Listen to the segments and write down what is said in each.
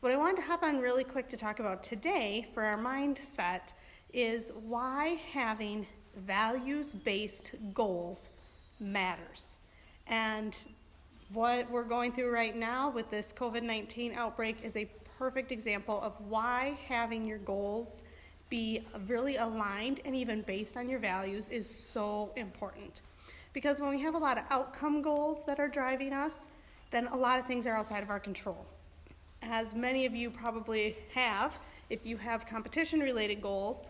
What I wanted to hop on really quick to talk about today for our mindset is why having values-based goals matters. And what we're going through right now with this COVID-19 outbreak is a perfect example of why having your goals be really aligned and even based on your values is so important. Because when we have a lot of outcome goals that are driving us, then a lot of things are outside of our control. As many of you probably have, if you have competition-related goals,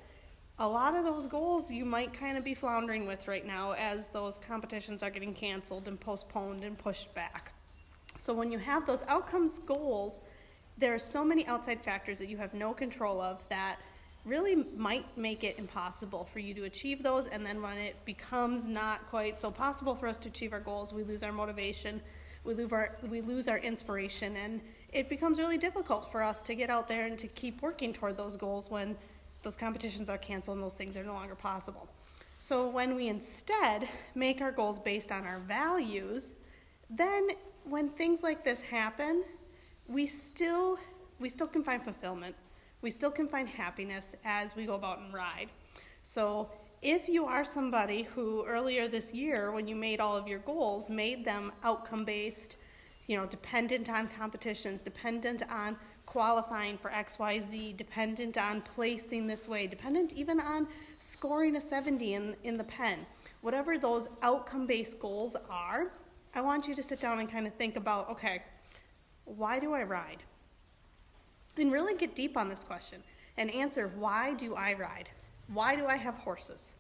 a lot of those goals you might kind of be floundering with right now as those competitions are getting canceled and postponed and pushed back. So when you have those outcomes goals, there are so many outside factors that you have no control of that really might make it impossible for you to achieve those, and then when it becomes not quite so possible for us to achieve our goals, we lose our motivation, we lose our inspiration, and it becomes really difficult for us to get out there and to keep working toward those goals when those competitions are canceled and those things are no longer possible. So when we instead make our goals based on our values, then when things like this happen, we still can find fulfillment. We still can find happiness as we go about and ride. So if you are somebody who earlier this year, when you made all of your goals, made them outcome-based, dependent on competitions, dependent on qualifying for XYZ, dependent on placing this way, dependent even on scoring a 70 in the pen. Whatever those outcome-based goals are, I want you to sit down and kind of think about, okay, why do I ride? And really get deep on this question and answer, why do I ride? Why do I have horses?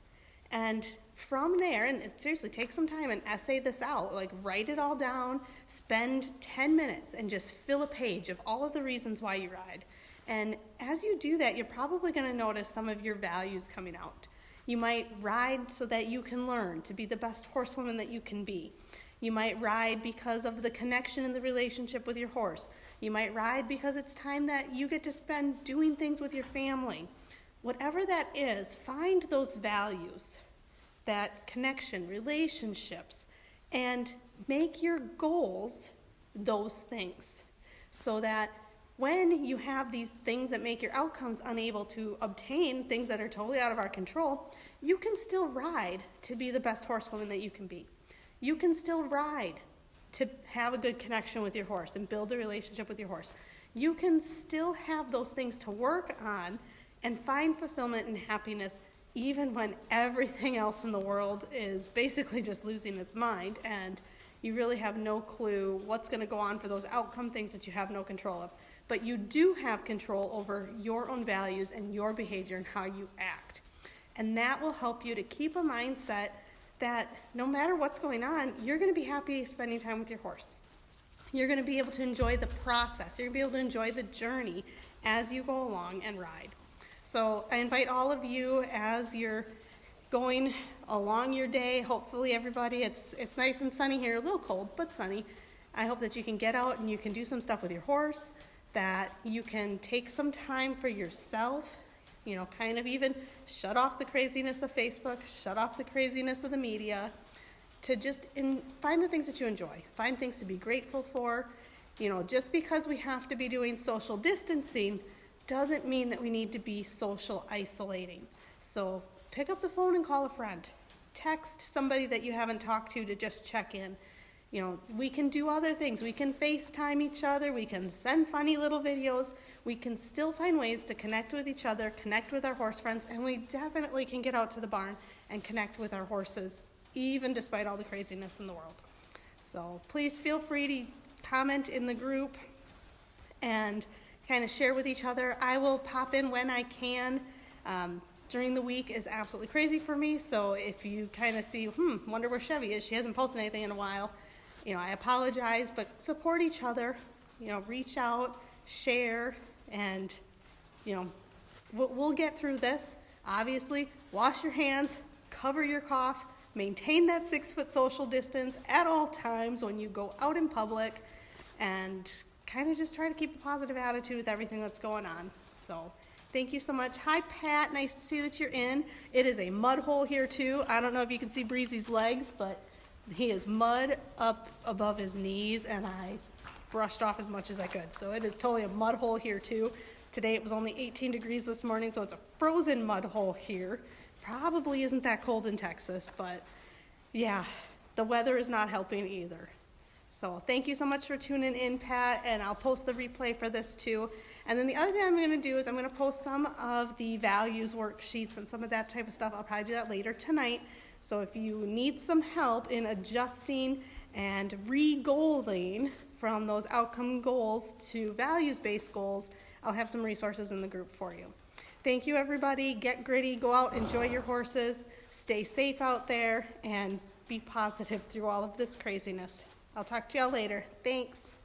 And from there, and seriously, take some time and essay this out, like write it all down, spend 10 minutes and just fill a page of all of the reasons why you ride. And as you do that, you're probably gonna notice some of your values coming out. You might ride so that you can learn to be the best horsewoman that you can be. You might ride because of the connection in the relationship with your horse. You might ride because it's time that you get to spend doing things with your family. Whatever that is, find those values, that connection, relationships, and make your goals those things so that when you have these things that make your outcomes unable to obtain, things that are totally out of our control, you can still ride to be the best horsewoman that you can be. You can still ride to have a good connection with your horse and build a relationship with your horse. You can still have those things to work on and find fulfillment and happiness even when everything else in the world is basically just losing its mind and you really have no clue what's going to go on for those outcome things that you have no control of. But you do have control over your own values and your behavior and how you act. And that will help you to keep a mindset that no matter what's going on, you're going to be happy spending time with your horse. You're going to be able to enjoy the process. You're going to be able to enjoy the journey as you go along and ride. So I invite all of you as you're going along your day, hopefully everybody, it's nice and sunny here, a little cold, but sunny. I hope that you can get out and you can do some stuff with your horse, that you can take some time for yourself, kind of even shut off the craziness of Facebook, shut off the craziness of the media, to just find the things that you enjoy, find things to be grateful for. Just because we have to be doing social distancing doesn't mean that we need to be social isolating. So pick up the phone and call a friend. Text somebody that you haven't talked to just check in. We can do other things. We can FaceTime each other. We can send funny little videos. We can still find ways to connect with each other, connect with our horse friends, and we definitely can get out to the barn and connect with our horses, even despite all the craziness in the world. So please feel free to comment in the group and kind of share with each other. I will pop in when I can. During the week is absolutely crazy for me, so if you kind of see, wonder where Chevy is, she hasn't posted anything in a while, I apologize, but support each other, reach out, share, and, we'll get through this. Obviously, wash your hands, cover your cough, maintain that 6-foot social distance at all times when you go out in public, and kind of just try to keep a positive attitude with everything that's going on. So thank you so much. Hi, Pat. Nice to see that you're in. It is a mud hole here, too. I don't know if you can see Breezy's legs, but he is mud up above his knees, and I brushed off as much as I could. So it is totally a mud hole here too. Today it was only 18 degrees this morning, so it's a frozen mud hole here. Probably isn't that cold in Texas, but yeah, the weather is not helping either. So thank you so much for tuning in, Pat, and I'll post the replay for this too. And then the other thing I'm going to do is I'm going to post some of the values worksheets and some of that type of stuff. I'll probably do that later tonight. So if you need some help in adjusting and re-goaling from those outcome goals to values-based goals, I'll have some resources in the group for you. Thank you, everybody. Get gritty, go out, enjoy your horses, stay safe out there, and be positive through all of this craziness. I'll talk to y'all later. Thanks.